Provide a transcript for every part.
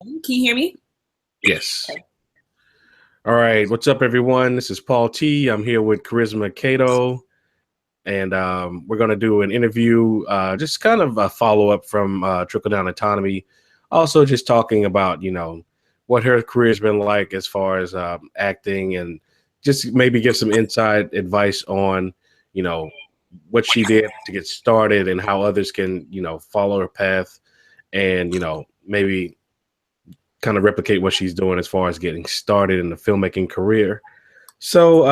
Can you hear me? Yes. Okay. All right. What's up, everyone? This is Paul T. I'm here with Kharisma Cato, and we're going to do an interview, just kind of a follow-up from Trickle Down Autonomy. Also, just talking about, what her career's been like as far as acting, and just maybe give some inside advice on, what she did to get started and how others can, follow her path and, maybe kind of replicate what she's doing as far as getting started in the filmmaking career. So,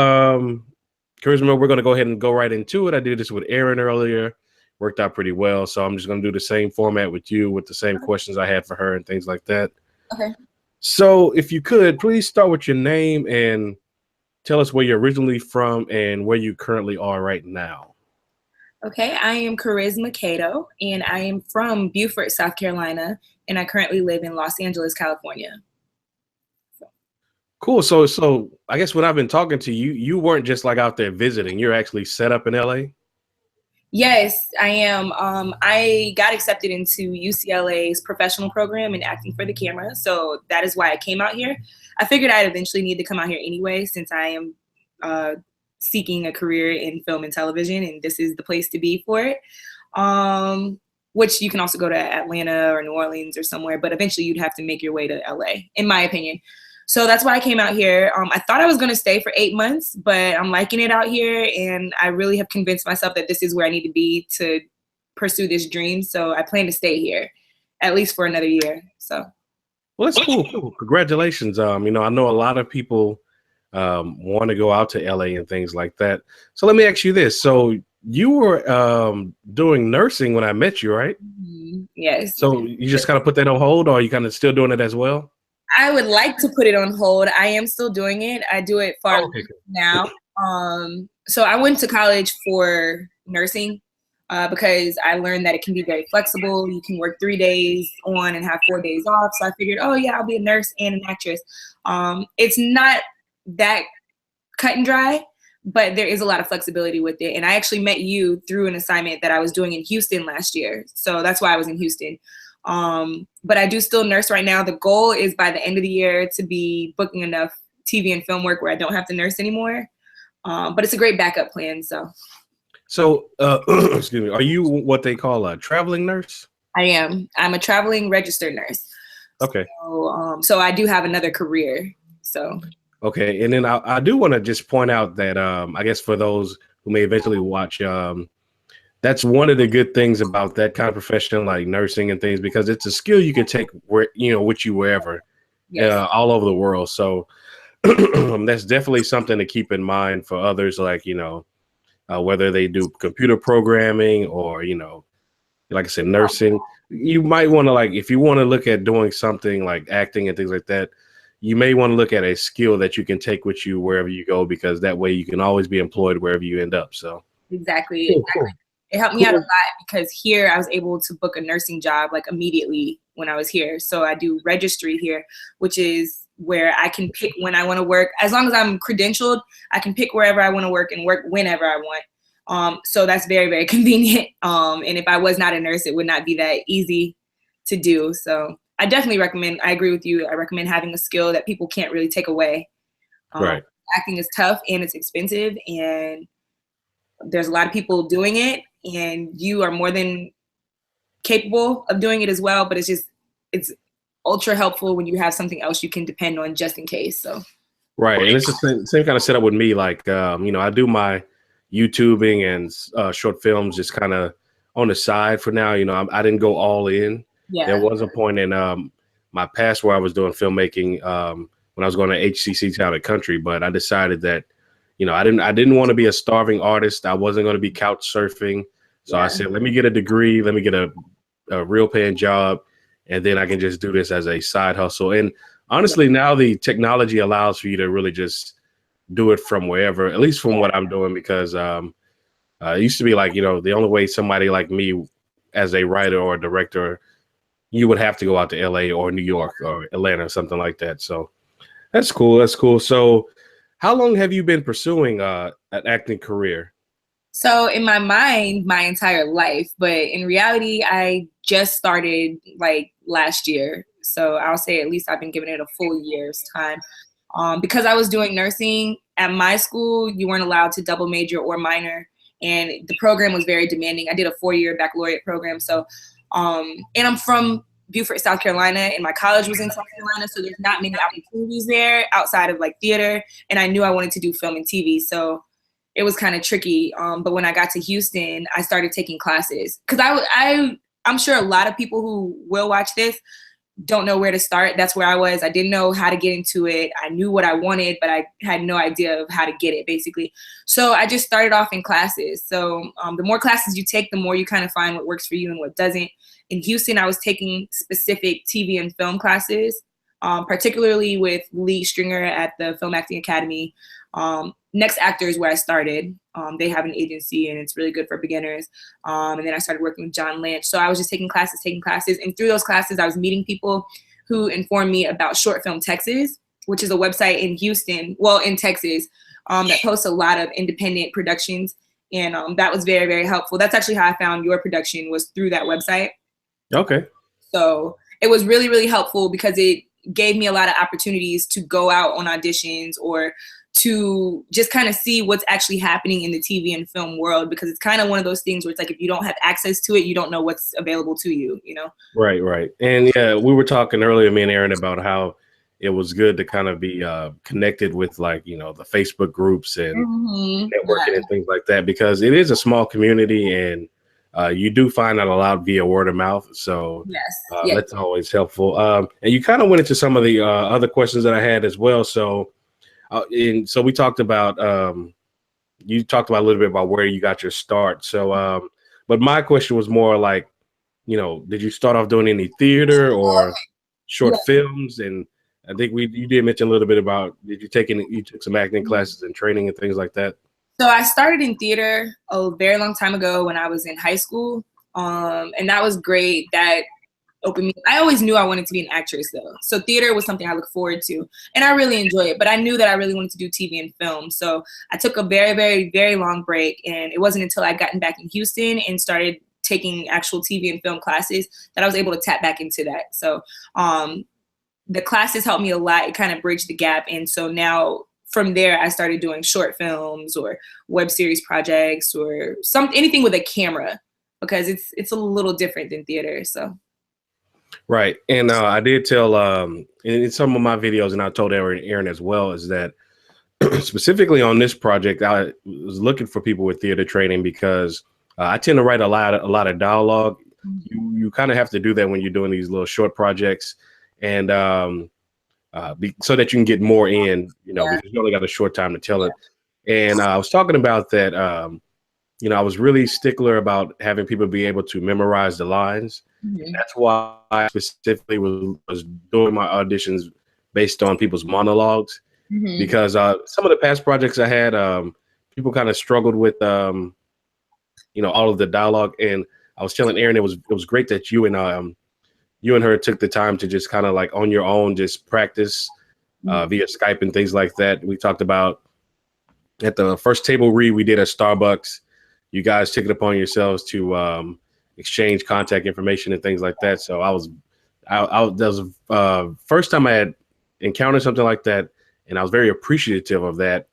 Kharisma, we're going to go ahead and go right into it. I did this with Erin earlier. Worked out pretty well. So I'm just going to do the same format with you with the same questions I had for her and things like that. Okay. So if you could, please start with your name and tell us where you're originally from and where you currently are right now. Okay, I am Kharisma Cato, and I am from Beaufort, South Carolina, and I currently live in Los Angeles, California. Cool. So I guess when I've been talking to you, you weren't just like out there visiting. You're actually set up in LA? Yes, I am. I got accepted into UCLA's professional program in acting for the camera, so that is why I came out here. I figured I'd eventually need to come out here anyway, since I am seeking a career in film and television, and this is the place to be for it. Which you can also go to Atlanta or New Orleans or somewhere, but eventually you'd have to make your way to LA, in my opinion. So that's why I came out here. I thought I was going to stay for 8 months, but I'm liking it out here, and I really have convinced myself that this is where I need to be to pursue this dream. So I plan to stay here at least for another year. So, Well, that's cool. Congratulations. I know a lot of people want to go out to LA and things like that. So let me ask you this. So you were doing nursing when I met you, right? Yes. So you just kind of put that on hold, or are you kind of still doing it as well? I would like to put it on hold. I am still doing it. I do it far now. So I went to college for nursing because I learned that it can be very flexible. You can work 3 days on and have 4 days off. So I figured, oh yeah, I'll be a nurse and an actress. It's not that cut and dry, but there is a lot of flexibility with it. And I actually met you through an assignment that I was doing in Houston last year. So that's why I was in Houston. But I do still nurse right now. The goal is by the end of the year to be booking enough TV and film work where I don't have to nurse anymore. But it's a great backup plan. So, excuse me, are you what they call a traveling nurse? I am. I'm a traveling registered nurse. Okay. So I do have another career. So. Okay, and then I do want to just point out that I guess for those who may eventually watch, that's one of the good things about that kind of profession, like nursing and things, because it's a skill you can take with you wherever, Yes. all over the world. So that's definitely something to keep in mind for others, like whether they do computer programming or like I said, nursing. You might want to, like, if you want to look at doing something like acting and things like that, you may want to look at a skill that you can take with you wherever you go, because that way you can always be employed wherever you end up. So Exactly. Cool. It helped me out a lot because here I was able to book a nursing job like immediately when I was here. So I do registry here, which is where I can pick when I want to work. As long as I'm credentialed, I can pick wherever I want to work and work whenever I want. So that's very, very convenient. And if I was not a nurse, it would not be that easy to do. So I definitely recommend, I agree with you. I recommend having a skill that people can't really take away. Right. Acting is tough and it's expensive, and there's a lot of people doing it, and you are more than capable of doing it as well. But it's ultra helpful when you have something else you can depend on just in case. So. Right. And it's the same kind of setup with me. Like, I do my YouTubing and short films just kind of on the side for now. I didn't go all in. Yeah. There was a point in my past where I was doing filmmaking when I was going to HCC Town and Country, but I decided that, I didn't want to be a starving artist. I wasn't going to be couch surfing. So I said, let me get a degree, let me get a real paying job, and then I can just do this as a side hustle. And honestly, now the technology allows for you to really just do it from wherever, at least from what I'm doing, because it used to be like, the only way somebody like me as a writer or a director, you would have to go out to LA or New York or Atlanta or something like that. So that's cool. That's cool. So how long have you been pursuing an acting career? So in my mind, my entire life, but in reality, I just started like last year. So I'll say at least I've been giving it a full year's time. Because I was doing nursing at my school, you weren't allowed to double major or minor, and the program was very demanding. I did a 4-year baccalaureate program. So, and I'm from Beaufort, South Carolina, and my college was in South Carolina, so there's not many opportunities there outside of like theater, and I knew I wanted to do film and TV, so it was kind of tricky. But when I got to Houston, I started taking classes, because I'm sure a lot of people who will watch this don't know where to start. That's where I was. I didn't know how to get into it. I knew what I wanted, but I had no idea of how to get it, basically. So I just started off in classes. So the more classes you take, the more you kind of find what works for you and what doesn't. In Houston, I was taking specific TV and film classes, particularly with Lee Stringer at the Film Acting Academy. Next Actor is where I started. They have an agency, and it's really good for beginners. And then I started working with John Lynch. So I was just taking classes. And through those classes, I was meeting people who informed me about Short Film Texas, which is a website in Houston, well, in Texas, that posts a lot of independent productions. And that was very, very helpful. That's actually how I found your production, was through that website. Okay. So it was really, really helpful, because it gave me a lot of opportunities to go out on auditions or to just kind of see what's actually happening in the TV and film world, because it's kind of one of those things where it's like, if you don't have access to it, you don't know what's available to you, you know? Right, right. And yeah, we were talking earlier, me and Erin, about how it was good to kind of be connected with, like, you know, the Facebook groups and networking and things like that, because it is a small community, and you do find out a lot via word of mouth. So that's always helpful. And you kind of went into some of the other questions that I had as well. So and so we talked about, you talked about a little bit about where you got your start. So, but my question was more like, you know, did you start off doing any theater or short films? And I think you did mention a little bit about, you took some acting classes and training and things like that? So I started in theater a very long time ago when I was in high school. And that was great. That opened me. I always knew I wanted to be an actress, though. So theater was something I look forward to, and I really enjoy it. But I knew that I really wanted to do TV and film. So I took a very, very, very long break, and it wasn't until I gotten back in Houston and started taking actual TV and film classes that I was able to tap back into that. So the classes helped me a lot. It kind of bridged the gap, and so now from there, I started doing short films or web series projects or anything with a camera, because it's a little different than theater. So. Right. And I did tell in some of my videos, and I told Erin as well, is that specifically on this project, I was looking for people with theater training, because I tend to write a lot of dialogue. You kind of have to do that when you're doing these little short projects, and so that you can get more in, you know, because you only got a short time to tell it. And I was talking about that, you know, I was really stickler about having people be able to memorize the lines. That's why I specifically was doing my auditions based on people's monologues, because some of the past projects I had, people kind of struggled with, you know, all of the dialogue. And I was telling Erin, it was great that you and her took the time to just kind of like on your own, just practice via Skype and things like that. We talked about at the first table read we did at Starbucks, you guys took it upon yourselves to exchange contact information and things like that. So that was first time I had encountered something like that, and I was very appreciative of that.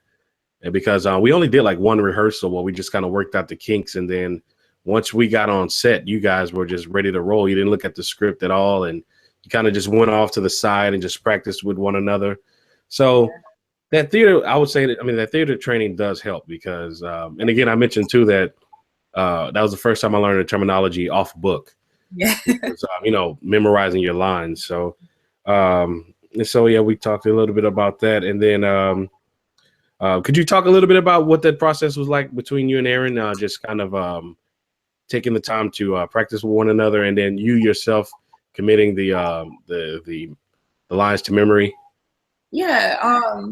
And because we only did like one rehearsal where we just kind of worked out the kinks, and then once we got on set, you guys were just ready to roll. You didn't look at the script at all, and you kind of just went off to the side and just practiced with one another. So that theater, I would say that theater training does help, because, and again, I mentioned too that that was the first time I learned the terminology off book. Yeah. Because, you know, memorizing your lines. So, and so, yeah, we talked a little bit about that. And then could you talk a little bit about what that process was like between you and Erin, just kind of taking the time to practice with one another, and then you yourself committing the lines to memory? Yeah.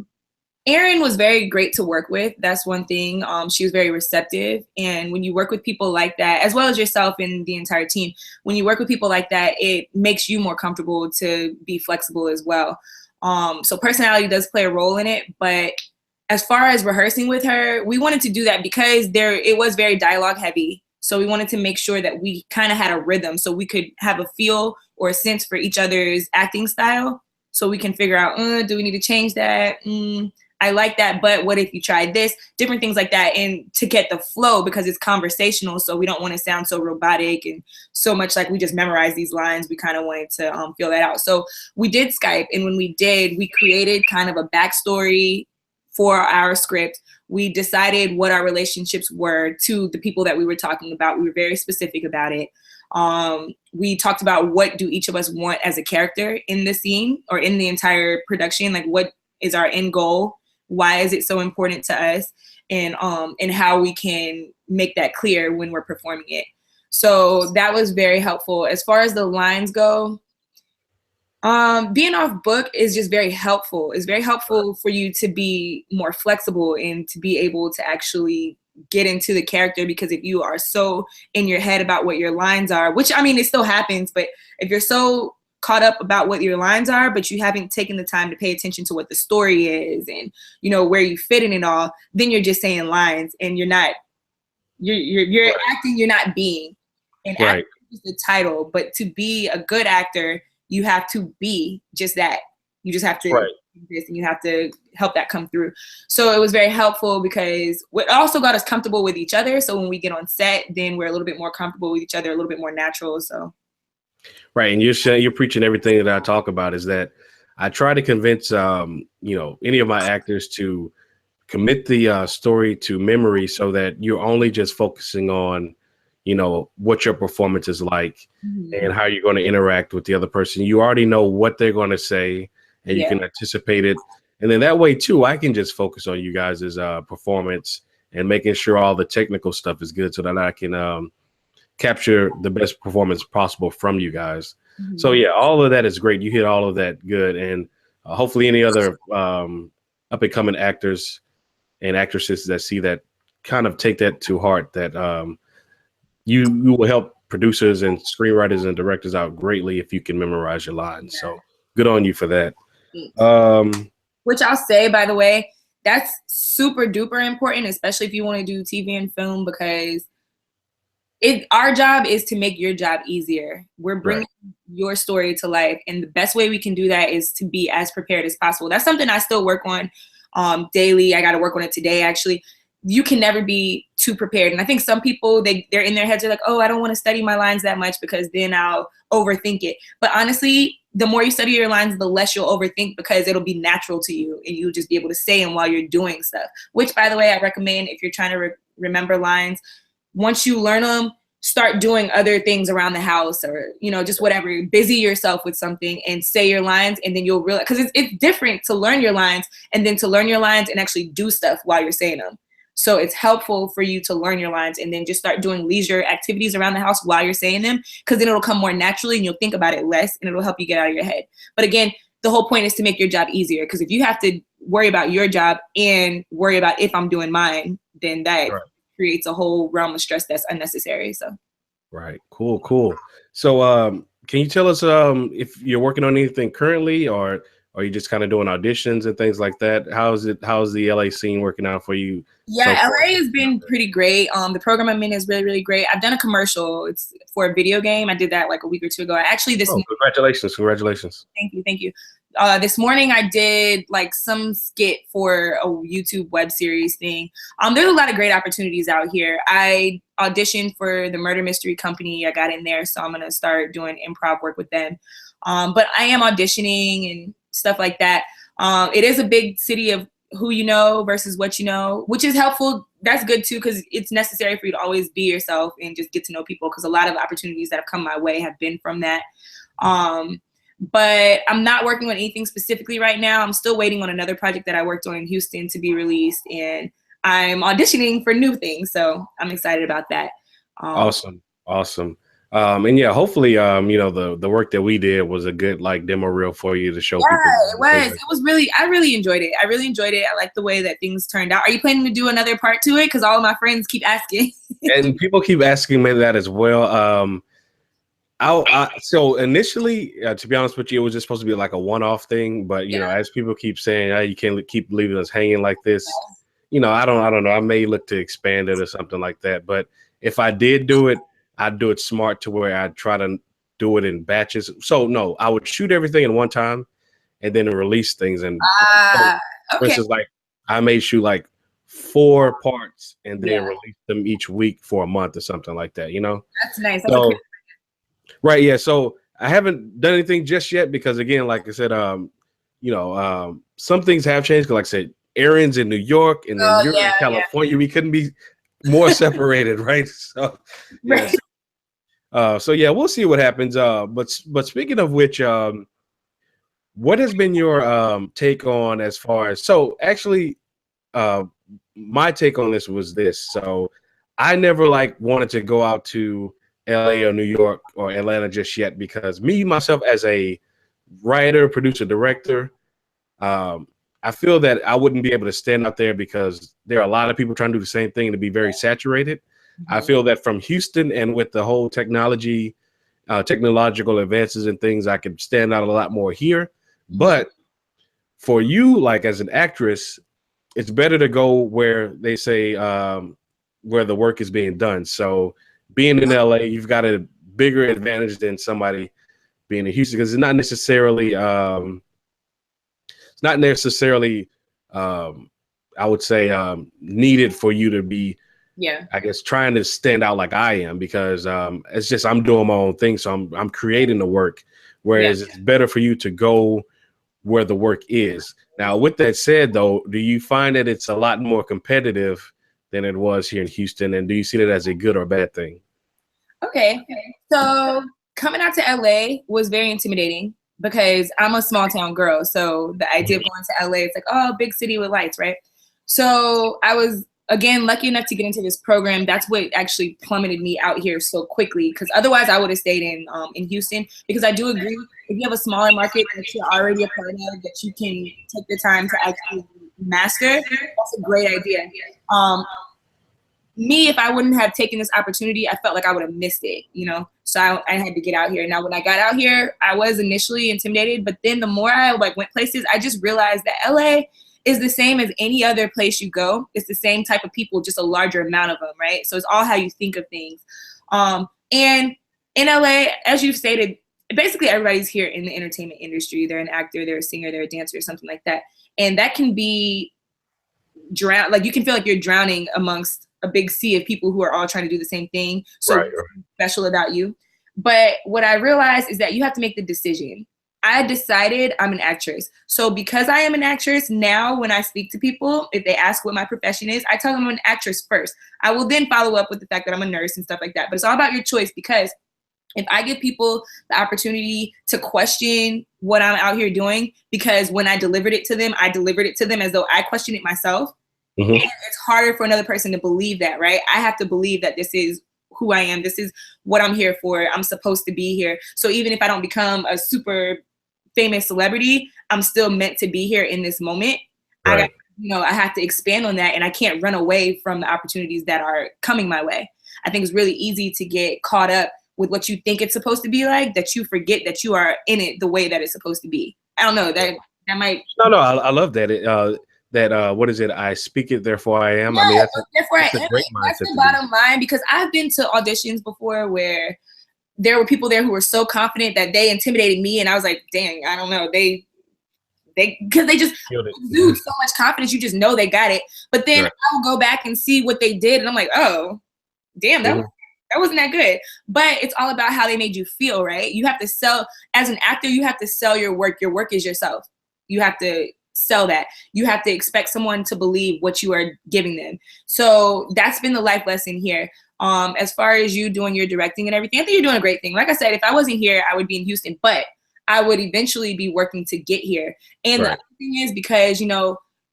Erin was very great to work with. That's one thing. She was very receptive. And when you work with people like that, as well as yourself and the entire team, when you work with people like that, it makes you more comfortable to be flexible as well. So personality does play a role in it. But as far as rehearsing with her, we wanted to do that because it was very dialogue heavy. So we wanted to make sure that we kind of had a rhythm so we could have a feel or a sense for each other's acting style, so we can figure out, do we need to change that? I like that, but what if you tried this? Different things like that, and to get the flow, because it's conversational, so we don't want to sound so robotic and so much like we just memorize these lines. We kind of wanted to feel that out. So we did Skype, and when we did, we created kind of a backstory for our script. We decided what our relationships were to the people that we were talking about. We were very specific about it. We talked about what do each of us want as a character in the scene or in the entire production, like what is our end goal? Why is it so important to us, and how we can make that clear when we're performing it. So that was very helpful. As far as the lines go, being off book is just very helpful. It's very helpful for you to be more flexible and to be able to actually get into the character, because if you are so in your head about what your lines are, which I mean, it still happens, but if you're so caught up about what your lines are, but you haven't taken the time to pay attention to what the story is and, you know, where you fit in it all, then you're just saying lines and you're not, you're right. Acting, you're not being. And right. Acting is the title, but to be a good actor, you have to be just that. You just have to right. do this, and you have to help that come through. So it was very helpful because it also got us comfortable with each other. So when we get on set, then we're a little bit more comfortable with each other, a little bit more natural. So. Right, and you're preaching everything that I talk about. Is that I try to convince you know, any of my actors to commit the story to memory, so that you're only just focusing on, you know, what your performance is like and how you're going to interact with the other person. You already know what they're going to say, and you can anticipate it. And then that way too, I can just focus on you guys' performance and making sure all the technical stuff is good, so that I can capture the best performance possible from you guys. So yeah, all of that is great. You hit all of that good. And hopefully any other up and coming actors and actresses that see that kind of take that to heart, that you will help producers and screenwriters and directors out greatly if you can memorize your lines. So good on you for that. Which I'll say, by the way, that's super duper important, especially if you want to do TV and film, because our job is to make your job easier. We're bringing your story to life, and the best way we can do that is to be as prepared as possible. That's something I still work on daily. I got to work on it today, actually. You can never be too prepared. And I think some people, they're in their heads, they're like, oh, I don't want to study my lines that much because then I'll overthink it. But honestly, the more you study your lines, the less you'll overthink, because it'll be natural to you and you'll just be able to say them while you're doing stuff. Which, by the way, I recommend if you're trying to remember lines. Once you learn them, start doing other things around the house, or, you know, just whatever. Busy yourself with something and say your lines, and then you'll realize, because it's different to learn your lines and then to learn your lines and actually do stuff while you're saying them. So it's helpful for you to learn your lines and then just start doing leisure activities around the house while you're saying them, because then it'll come more naturally and you'll think about it less, and it'll help you get out of your head. But again, the whole point is to make your job easier, because if you have to worry about your job and worry about if I'm doing mine, then that creates a whole realm of stress that's unnecessary. So cool. So can you tell us if you're working on anything currently, or are you just kind of doing auditions and things like that? How's the LA scene working out for you? Yeah, so LA has been pretty great. The program I'm in is really, really great. I've done a commercial. It's for a video game. I did that like a week or two ago. Actually, Congratulations. Thank you. This morning I did like some skit for a YouTube web series thing. There's a lot of great opportunities out here. I auditioned for the murder mystery company. I got in there, so I'm gonna start doing improv work with them. But I am auditioning and stuff like that. It is a big city of who you know versus what you know, which is helpful. That's good too, because it's necessary for you to always be yourself and just get to know people, because a lot of opportunities that have come my way have been from that. But I'm not working on anything specifically right now. I'm still waiting on another project that I worked on in Houston to be released, and I'm auditioning for new things. So I'm excited about that. Awesome. And yeah, hopefully, you know, the work that we did was a good like demo reel for you to show people. Yeah, it was really, I really enjoyed it. I like the way that things turned out. Are you planning to do another part to it? Because all of my friends keep asking. And people keep asking me that as well. So initially, to be honest with you, it was just supposed to be like a one-off thing. But you know, as people keep saying, hey, you can't keep leaving us hanging like this. You know, I don't know. I may look to expand it or something like that. But if I did do it, I'd do it smart, to where I'd try to do it in batches. So no, I would shoot everything in one time and then release things. And for instance, like I may shoot like 4 parts and then release them each week for a month or something like that, you know? That's nice. So, right, yeah. So I haven't done anything just yet because, again, like I said, you know, some things have changed. Like I said, Erin's in New York and then you're in California. We couldn't be more separated, right? So, so yeah, we'll see what happens. But speaking of which, what has been your take on as far as actually my take on this was this. So I never wanted to go out to LA or New York or Atlanta just yet because myself as a writer, producer, director, I feel that I wouldn't be able to stand out there because there are a lot of people trying to do the same thing to be very saturated. I feel that from Houston and with the whole technological advances and things, I could stand out a lot more here. But for you, like as an actress, it's better to go where they say where the work is being done. So being in LA, you've got a bigger advantage than somebody being in Houston because it's not necessarily I would say needed for you to be I guess trying to stand out like I am because it's just I'm doing my own thing, so I'm creating the work, whereas it's better for you to go where the work is. Now, with that said, though, do you find that it's a lot more competitive than it was here in Houston, and do you see that as a good or bad thing? Okay, so coming out to LA was very intimidating because I'm a small town girl, so the idea of going to LA, it's like, oh, big city with lights, right? So I was, again, lucky enough to get into this program. That's what actually plummeted me out here so quickly, because otherwise I would have stayed in Houston, because I do agree, if you have a smaller market that you're already a part of, that you can take the time to actually master, that's a great idea. Me, if I wouldn't have taken this opportunity, I felt like I would have missed it, you know? So I had to get out here. Now, when I got out here, I was initially intimidated, but then the more I went places, I just realized that LA is the same as any other place you go. It's the same type of people, just a larger amount of them, right? So it's all how you think of things. And in LA, as you've stated, basically everybody's here in the entertainment industry. They're an actor, they're a singer, they're a dancer, or something like that. And that can be you can feel like you're drowning amongst a big sea of people who are all trying to do the same thing. So what's special about you? But what I realized is that you have to make the decision. I decided I'm an actress. So because I am an actress, now when I speak to people, if they ask what my profession is, I tell them I'm an actress first. I will then follow up with the fact that I'm a nurse and stuff like that. But it's all about your choice, because if I give people the opportunity to question what I'm out here doing, because when I delivered it to them as though I questioned it myself, and it's harder for another person to believe that, right? I have to believe that this is who I am. This is what I'm here for. I'm supposed to be here. So even if I don't become a super famous celebrity, I'm still meant to be here in this moment. I have to expand on that, and I can't run away from the opportunities that are coming my way. I think it's really easy to get caught up with what you think it's supposed to be like, that you forget that you are in it the way that it's supposed to be. I don't know, that might. No, I love that. What is it? I speak it, therefore I am. Yeah, I mean, that's a great mindset. That's the bottom line, because I've been to auditions before where there were people there who were so confident that they intimidated me, and I was like, dang, I don't know, because they just exude so much confidence, you just know they got it. But then I will go back and see what they did, and I'm like, oh, damn, that wasn't that good. But it's all about how they made you feel, right? You have to sell, as an actor, you have to sell your work. Your work is yourself. You have to sell that. You have to expect someone to believe what you are giving them. So that's been the life lesson here. As far as you doing your directing and everything, I think you're doing a great thing. Like I said, if I wasn't here, I would be in Houston, but I would eventually be working to get here. And the other thing is, because,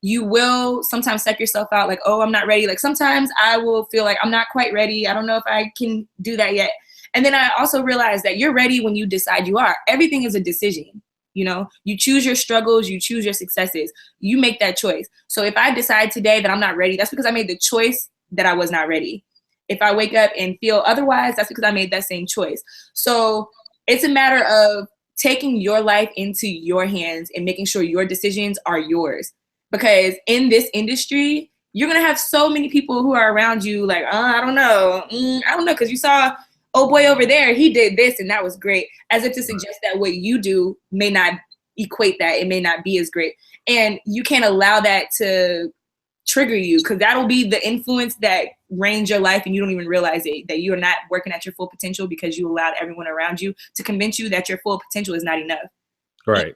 you will sometimes psych yourself out, like, oh, I'm not ready. Like sometimes I will feel like I'm not quite ready. I don't know if I can do that yet. And then I also realize that you're ready when you decide you are. Everything is a decision. You choose your struggles, you choose your successes, you make that choice. So if I decide today that I'm not ready, that's because I made the choice that I was not ready. If I wake up and feel otherwise, that's because I made that same choice. So it's a matter of taking your life into your hands and making sure your decisions are yours. Because in this industry, you're going to have so many people who are around you like, I don't know, because you saw oh boy, over there, he did this and that was great, as if to suggest that what you do may not equate that, it may not be as great. And you can't allow that to trigger you, because that'll be the influence that reigns your life and you don't even realize it, that you are not working at your full potential because you allowed everyone around you to convince you that your full potential is not enough. Right.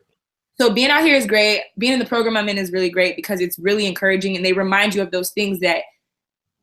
So being out here is great. Being in the program I'm in is really great because it's really encouraging, and they remind you of those things that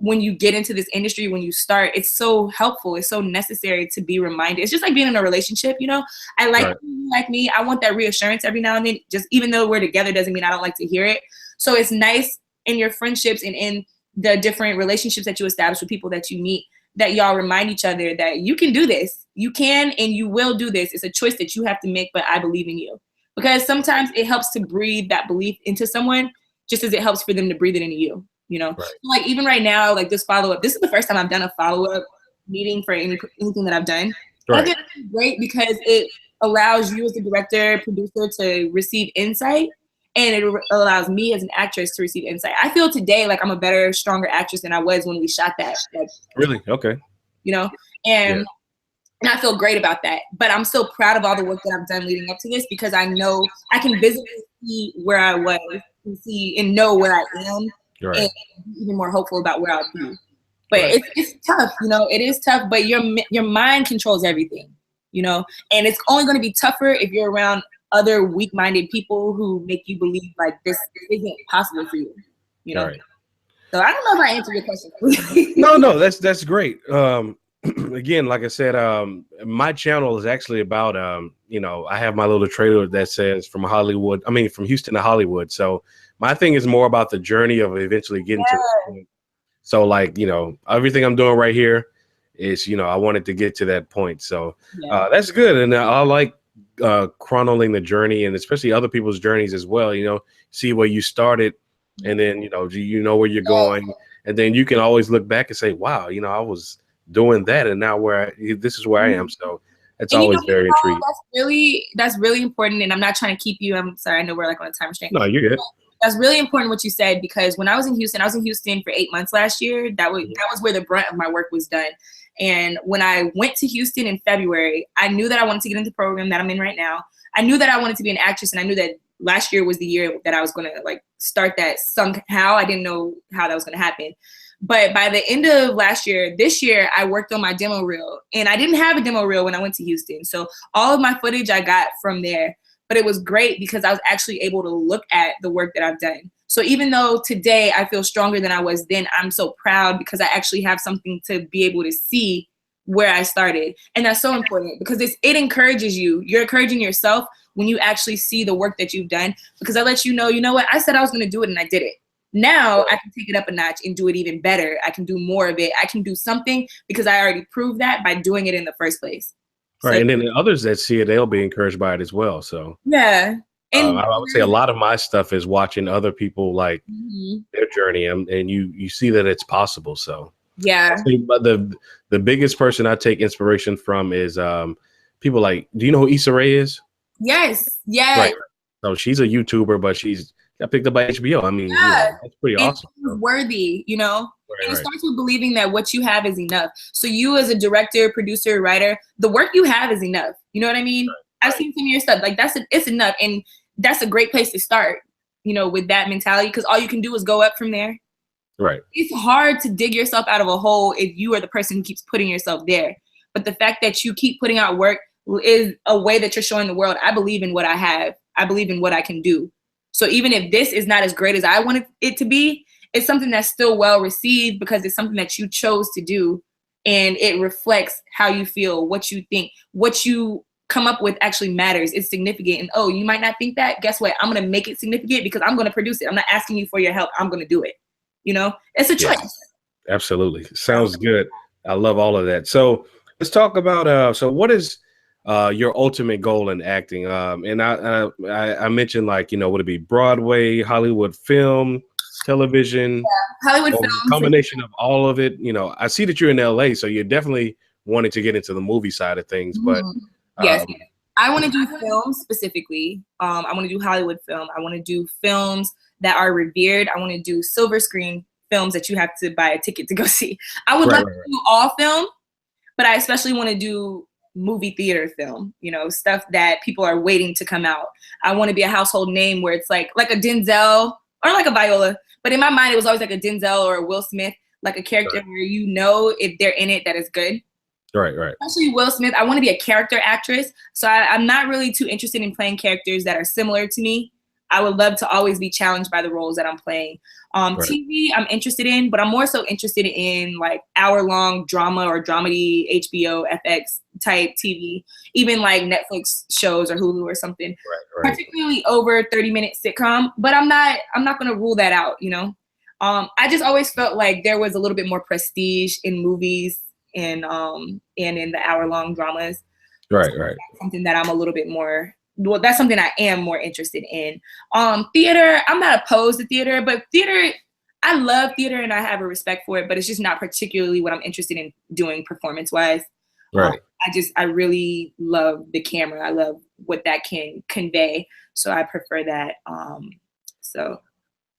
when you get into this industry, when you start, it's so helpful. It's so necessary to be reminded. It's just like being in a relationship, you know? I like you like me. I want that reassurance every now and then. Just even though we're together doesn't mean I don't like to hear it. So it's nice in your friendships and in the different relationships that you establish with people that you meet, that y'all remind each other that you can do this. You can and you will do this. It's a choice that you have to make, but I believe in you. Because sometimes it helps to breathe that belief into someone just as it helps for them to breathe it into you. You know, like even right now, like this follow-up, this is the first time I've done a follow-up meeting for anything that I've done. I think it's great because it allows you as a director, producer to receive insight, and it allows me as an actress to receive insight. I feel today like I'm a better, stronger actress than I was when we shot that. Really? Okay. You know, and I feel great about that. But I'm still proud of all the work that I've done leading up to this, because I know I can visibly see where I was and see and know where I am. And be even more hopeful about where I'll be. But it's tough, you know, it is tough, but your mind controls everything, you know, and it's only going to be tougher if you're around other weak-minded people who make you believe like this isn't possible for you, you know. So I don't know if I answered your question. No, that's great. Again, like I said, my channel is actually about, you know, I have my little trailer that says from Houston to Hollywood. So my thing is more about the journey of eventually getting to that point. So like, you know, everything I'm doing right here is, you know, I wanted to get to that point. So that's good. And I like chronicling the journey, and especially other people's journeys as well, you know, see where you started, and then, you know where you're going. And then you can always look back and say, wow, you know, I was doing that, and now this is where I am. So it's always very intriguing. That's really important. And I'm not trying to keep you, I'm sorry, I know we're like on a time restraint. No, you're good. That's really important what you said, because when I was in Houston for 8 months last year. That was where the brunt of my work was done. And when I went to Houston in February, I knew that I wanted to get into the program that I'm in right now. I knew that I wanted to be an actress, and I knew that last year was the year that I was going to like start that somehow. I didn't know how that was going to happen. But by the end of this year, I worked on my demo reel, and I didn't have a demo reel when I went to Houston. So all of my footage I got from there. But it was great because I was actually able to look at the work that I've done. So even though today I feel stronger than I was then, I'm so proud because I actually have something to be able to see where I started. And that's so important because it encourages you. You're encouraging yourself when you actually see the work that you've done, because I let you know what, I said I was going to do it and I did it. Now I can take it up a notch and do it even better. I can do more of it. I can do something because I already proved that by doing it in the first place. Right. So, and then the others that see it, they'll be encouraged by it as well. So yeah. And I would say a lot of my stuff is watching other people like their journey, and you see that it's possible. So but the biggest person I take inspiration from is people like, do you know who Issa Rae is? Yes. Right. So she's a YouTuber, but she's got picked up by HBO. I mean, that's pretty awesome. It's worthy, you know. And it starts with believing that what you have is enough. So you as a director, producer, writer, the work you have is enough. You know what I mean? I've seen some of your stuff. Like it's enough. And that's a great place to start, you know, with that mentality, because all you can do is go up from there. Right. It's hard to dig yourself out of a hole if you are the person who keeps putting yourself there. But the fact that you keep putting out work is a way that you're showing the world, I believe in what I have. I believe in what I can do. So even if this is not as great as I wanted it to be, it's something that's still well received because it's something that you chose to do, and it reflects how you feel, what you think, what you come up with actually matters. It's significant. And you might not think that. Guess what? I'm going to make it significant because I'm going to produce it. I'm not asking you for your help. I'm going to do it. You know, it's a choice. Absolutely. Sounds good. I love all of that. So let's talk about, so what is your ultimate goal in acting? And I mentioned, like, you know, would it be Broadway, Hollywood film, television, Hollywood film, combination of all of it? You know, I see that you're in LA, so you're definitely wanting to get into the movie side of things, but yes, I want to do film specifically. I want to do Hollywood film. I want to do films that are revered. I want to do silver screen films that you have to buy a ticket to go see. I would love to do all film, but I especially want to do movie theater film, you know, stuff that people are waiting to come out. I want to be a household name where it's like a Denzel or like a Viola, but in my mind it was always like a Denzel or a Will Smith, like a character where you know if they're in it that is good. Right. Especially Will Smith. I want to be a character actress, so I'm not really too interested in playing characters that are similar to me. I would love to always be challenged by the roles that I'm playing. TV, I'm interested in, but I'm more so interested in like hour-long drama or dramedy, HBO, FX type TV, even like Netflix shows or Hulu or something. Right. Particularly over 30-minute sitcom, but I'm not going to rule that out, you know. I just always felt like there was a little bit more prestige in movies and in the hour-long dramas. Right. That's something that I'm a little bit more. Well, that's something I am more interested in. Theater, I'm not opposed to theater, but theater, I love theater and I have a respect for it, but it's just not particularly what I'm interested in doing performance-wise. Right. I really love the camera. I love what that can convey, so I prefer that.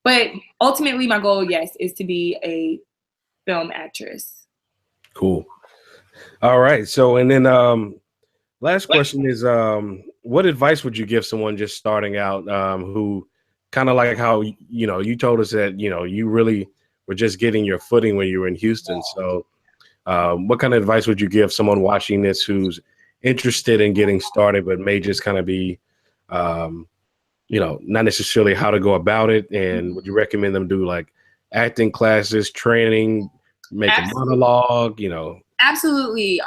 But ultimately, my goal, yes, is to be a film actress. Cool. All right. So, and then last question is, what advice would you give someone just starting out who kind of like how, you know, you told us that, you know, you really were just getting your footing when you were in Houston. So what kind of advice would you give someone watching this who's interested in getting started, but may just kind of be, you know, not necessarily how to go about it? And would you recommend them do like acting classes, training, make a monologue, you know? Absolutely.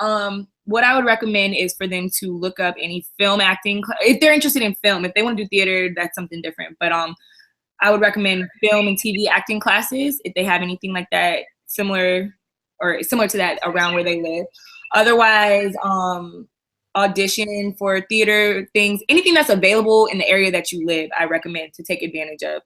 What I would recommend is for them to look up any film acting. If they're interested in film, if they want to do theater, that's something different. But I would recommend film and TV acting classes if they have anything like that similar to that around where they live. Otherwise, audition for theater things, anything that's available in the area that you live, I recommend to take advantage of.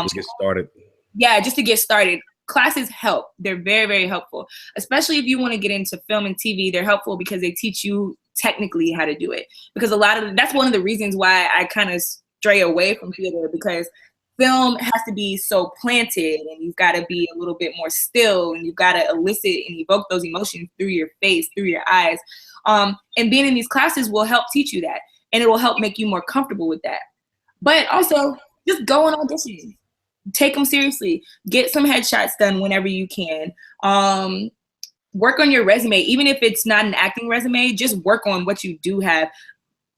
Just get started. Yeah, just to get started. Classes help. They're very, very helpful, especially if you want to get into film and TV. They're helpful because they teach you technically how to do it. Because that's one of the reasons why I kind of stray away from theater, because film has to be so planted and you've got to be a little bit more still and you've got to elicit and evoke those emotions through your face, through your eyes. And being in these classes will help teach you that, and it will help make you more comfortable with that. But also, just go on auditions. Take them seriously. Get some headshots done whenever you can. Work on your resume. Even if it's not an acting resume, just work on what you do have.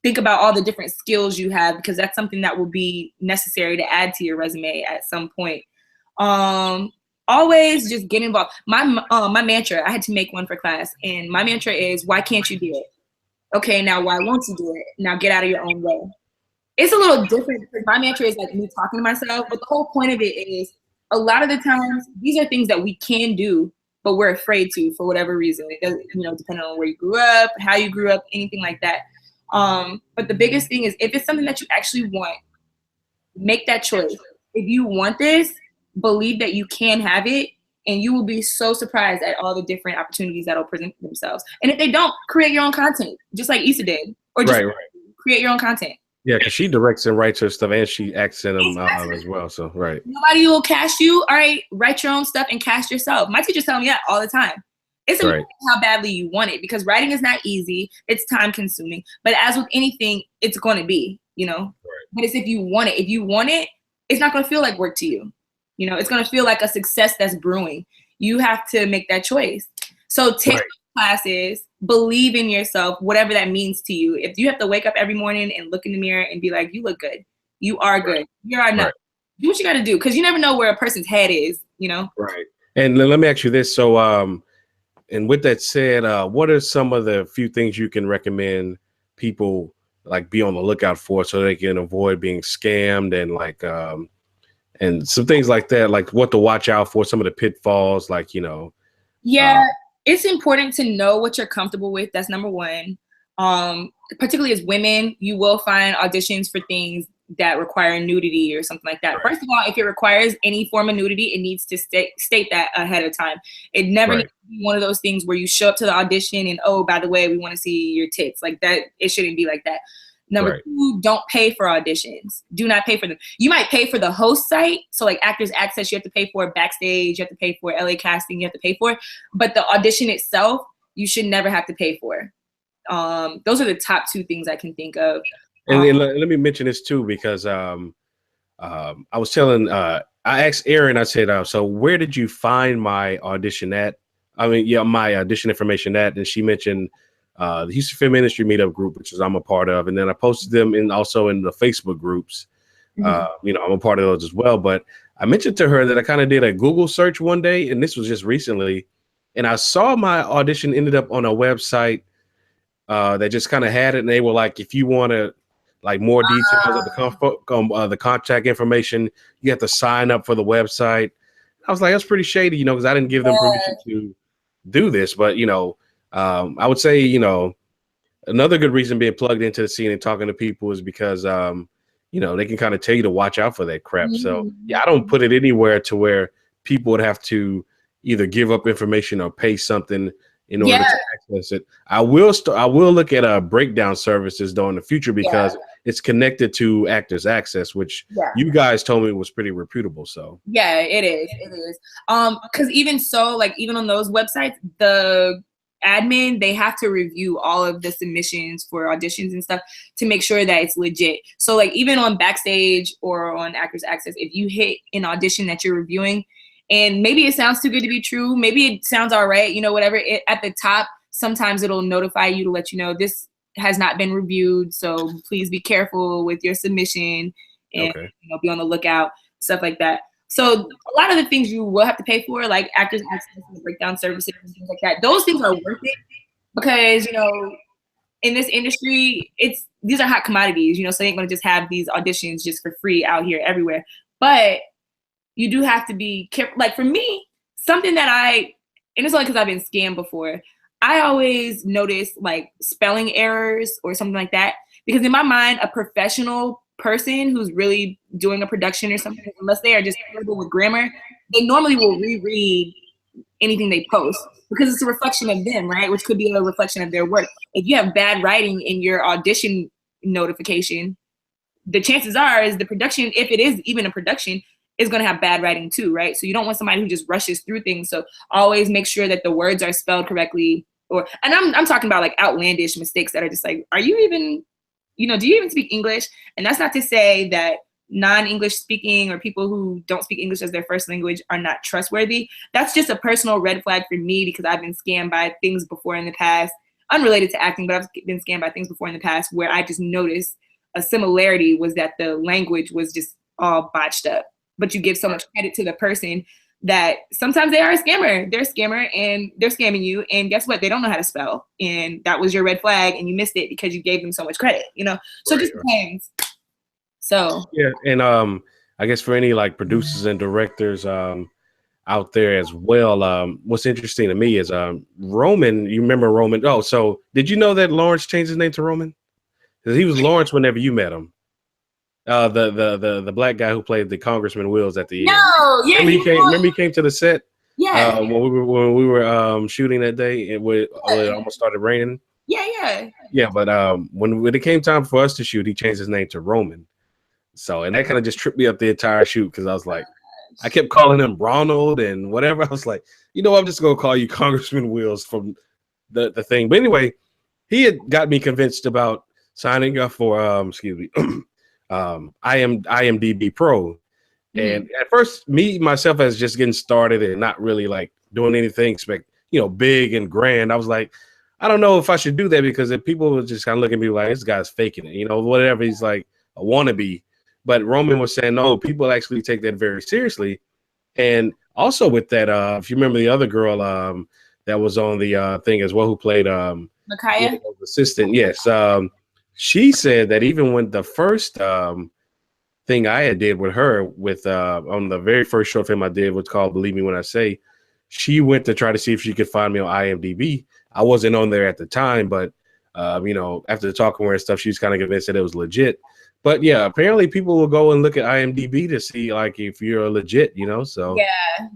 Think about all the different skills you have, because that's something that will be necessary to add to your resume at some point. Always just get involved. My mantra, I had to make one for class, and my mantra is, why can't you do it? Okay, now why won't you do it? Now get out of your own way. It's a little different because my mantra is like me talking to myself, but the whole point of it is a lot of the times these are things that we can do, but we're afraid to for whatever reason. It doesn't, you know, depending on where you grew up, how you grew up, anything like that. But the biggest thing is, if it's something that you actually want, make that choice. If you want this, believe that you can have it, and you will be so surprised at all the different opportunities that will present themselves. And if they don't, create your own content, just like Issa did, or just create your own content. Yeah, because she directs and writes her stuff, and she acts in them as well. So, right. Nobody will cast you. All right, write your own stuff and cast yourself. My teachers tell me that all the time. It's about how badly you want it, because writing is not easy. It's time consuming. But as with anything, it's going to be, you know. Right. But it's if you want it. If you want it, it's not going to feel like work to you. You know, it's going to feel like a success that's brewing. You have to make that choice. So take classes, believe in yourself, whatever that means to you. If you have to wake up every morning and look in the mirror and be like, you look good, you are good, you are enough. Do what you got to do, because you never know where a person's head is, you know? Right. And let me ask you this. So, and with that said, what are some of the few things you can recommend people like be on the lookout for so they can avoid being scammed, and like, and some things like that, like what to watch out for, some of the pitfalls, like, you know? Yeah. It's important to know what you're comfortable with. That's number one. Particularly as women, you will find auditions for things that require nudity or something like that. Right. First of all, if it requires any form of nudity, it needs to state that ahead of time. It never needs to be one of those things where you show up to the audition and, oh, by the way, we want to see your tits. Like that, it shouldn't be like that. Number two, don't pay for auditions. Do not pay for them. You might pay for the host site. So like Actors Access, you have to pay for. Backstage, you have to pay for. LA Casting, you have to pay for. But the audition itself, you should never have to pay for. Those are the top two things I can think of. And let me mention this too, because I was telling, I asked Erin, I said, so where did you find my audition at? I mean, yeah, my audition information at, and she mentioned the Houston Film Industry Meetup group, which is I'm a part of, and then I posted them also in the Facebook groups. You know, I'm a part of those as well. But I mentioned to her that I kind of did a Google search one day, and this was just recently, and I saw my audition ended up on a website that just kind of had it, and they were like, if you want to like more details of the contact information, you have to sign up for the website. I was like, that's pretty shady, you know, because I didn't give them permission to do this. But you know, I would say, you know, another good reason being plugged into the scene and talking to people is because you know, they can kind of tell you to watch out for that crap. So yeah, I don't put it anywhere to where people would have to either give up information or pay something in order to access it. I will look at breakdown services though in the future, because it's connected to Actors Access, which you guys told me was pretty reputable. So yeah, it is. Because even so, like even on those websites, the admin, they have to review all of the submissions for auditions and stuff to make sure that it's legit. So like even on Backstage or on Actors Access, if you hit an audition that you're reviewing and maybe it sounds too good to be true, maybe it sounds all right, you know, whatever, at the top, sometimes it'll notify you to let you know this has not been reviewed, so please be careful with your submission and you know, be on the lookout, stuff like that. So a lot of the things you will have to pay for, like Actors Access and breakdown services and things like that, those things are worth it because, you know, in this industry, these are hot commodities, you know, so you ain't gonna just have these auditions just for free out here everywhere. But you do have to be careful. Like for me, something that and it's only because I've been scammed before, I always notice like spelling errors or something like that, because in my mind, a professional person who's really doing a production or something, unless they are just terrible with grammar, they normally will reread anything they post because it's a reflection of them, right? Which could be a reflection of their work. If you have bad writing in your audition notification, the chances are is the production, if it is even a production, is going to have bad writing too, right? So you don't want somebody who just rushes through things. So always make sure that the words are spelled correctly. And I'm talking about like outlandish mistakes that are just like, are you even, you know, do you even speak English? And that's not to say that non-English speaking or people who don't speak English as their first language are not trustworthy. That's just a personal red flag for me because I've been scammed by things before in the past, unrelated to acting, but I've been scammed by things before in the past where I just noticed a similarity was that the language was just all botched up. But you give so much credit to the person that sometimes they are a scammer. They're a scammer and they're scamming you. And guess what? They don't know how to spell. And that was your red flag and you missed it because you gave them so much credit, you know? So it just depends. So. Yeah. And I guess for any like producers and directors out there as well, what's interesting to me is Roman, you remember Roman? Oh, so did you know that Lawrence changed his name to Roman? Because he was Lawrence whenever you met him. The black guy who played the Congressman Wills at the end. Yeah. Remember he came to the set. Yeah. When we were shooting that day, it almost started raining. Yeah. Yeah, but when it came time for us to shoot, he changed his name to Roman. So and that kind of just tripped me up the entire shoot because I was like, I kept calling him Ronald and whatever. I was like, you know, I'm just gonna call you Congressman Wills from the thing. But anyway, he had got me convinced about signing up for IMDb Pro. And at first, myself as just getting started and not really like doing anything big and grand, I was like, I don't know if I should do that because if people would just kind of look at me like this guy's faking it, you know, whatever. He's like a wannabe. But Roman was saying, no, people actually take that very seriously. And also with that, if you remember the other girl that was on the thing as well, who played Micaiah assistant, yes. She said that even when the first thing I did with her on the very first short film I did, was called Believe Me When I Say, she went to try to see if she could find me on IMDb. I wasn't on there at the time, but you know, after talking with her and stuff, she was kind of convinced that it was legit. But yeah, apparently people will go and look at IMDb to see like if you're legit, you know. So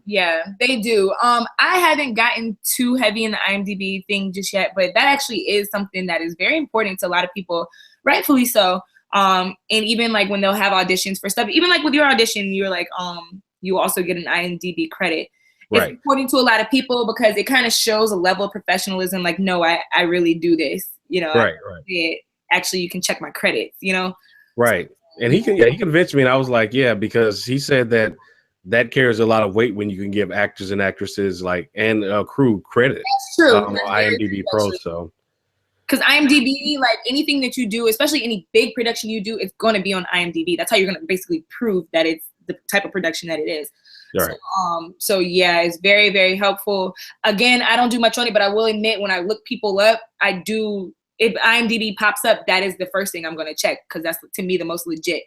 yeah, they do. I haven't gotten too heavy in the IMDb thing just yet, but that actually is something that is very important to a lot of people, rightfully so. And even like when they'll have auditions for stuff, even like with your audition, you're like, you also get an IMDb credit. Right. It's important to a lot of people because it kind of shows a level of professionalism. Like, no, I really do this. You know, Right. Actually, you can check my credits. You know. Right. And he convinced me, and I was like, yeah, because he said that carries a lot of weight when you can give actors and actresses and crew credit. That's true. On IMDb Pro. So. Because IMDb, like anything that you do, especially any big production you do, it's going to be on IMDb. That's how you're going to basically prove that it's the type of production that it is. Right. So yeah, it's very, very helpful. Again, I don't do much on it, but I will admit when I look people up, I do. If IMDb pops up, that is the first thing I'm going to check because that's, to me, the most legit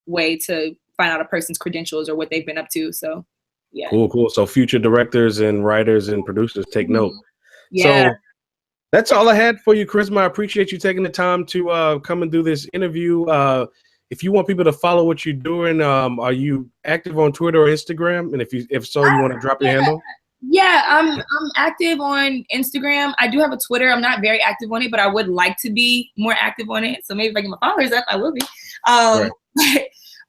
way to find out a person's credentials or what they've been up to. So yeah. Cool. So future directors and writers and producers take note. Yeah. So that's all I had for you, Kharisma. I appreciate you taking the time to come and do this interview. If you want people to follow what you're doing, are you active on Twitter or Instagram? And if so, you want to drop your handle? Yeah, I'm active on Instagram. I do have a Twitter. I'm not very active on it, but I would like to be more active on it. So maybe if I get my followers up, I will be. Right.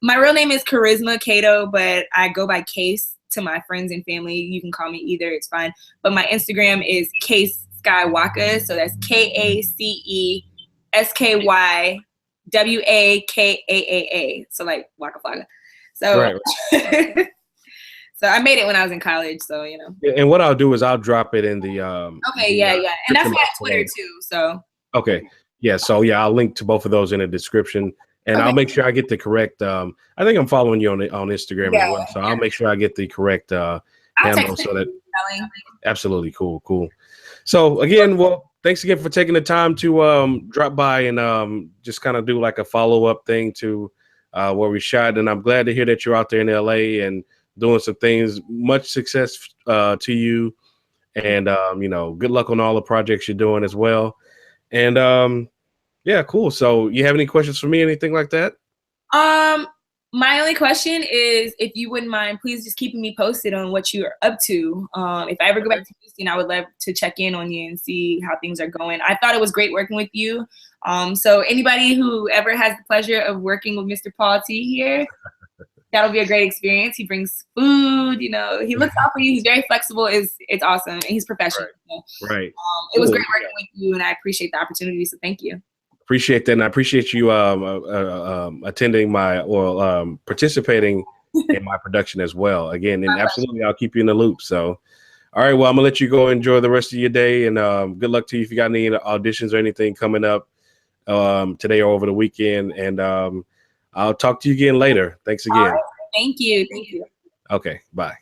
My real name is Kharisma Cato, but I go by Case to my friends and family. You can call me either. It's fine. But my Instagram is Case Skywaka. So that's KACESKYWAKAAA. So like Waka Flocka. So right. So I made it when I was in college, so you know. And what I'll do is I'll drop it in the okay, yeah. And that's my Twitter too. So okay. Yeah, so yeah, I'll link to both of those in the description. And I'll make sure I get the correct I think I'm following you on Instagram as well. So I'll make sure I get the correct handle so that absolutely cool. So again, well, thanks again for taking the time to drop by and just kind of do like a follow-up thing to where we shot. And I'm glad to hear that you're out there in LA and doing some things. Much success to you, and you know, good luck on all the projects you're doing as well. And yeah, cool. So you have any questions for me, anything like that? My only question is if you wouldn't mind, please just keeping me posted on what you're up to. If I ever go back to Houston, I would love to check in on you and see how things are going. I thought it was great working with you. So anybody who ever has the pleasure of working with Mr. Paul T here, that'll be a great experience. He brings food, you know, he looks out for you. He's very flexible. It's awesome. And he's professional. Right. It was great working with you, and I appreciate the opportunity. So thank you. Appreciate that. And I appreciate you attending participating in my production as well. Again, and absolutely, I'll keep you in the loop. So, all right, well, I'm gonna let you go enjoy the rest of your day, and good luck to you if you got any auditions or anything coming up today or over the weekend. And I'll talk to you again later. Thanks again. Right. Thank you. Okay, bye.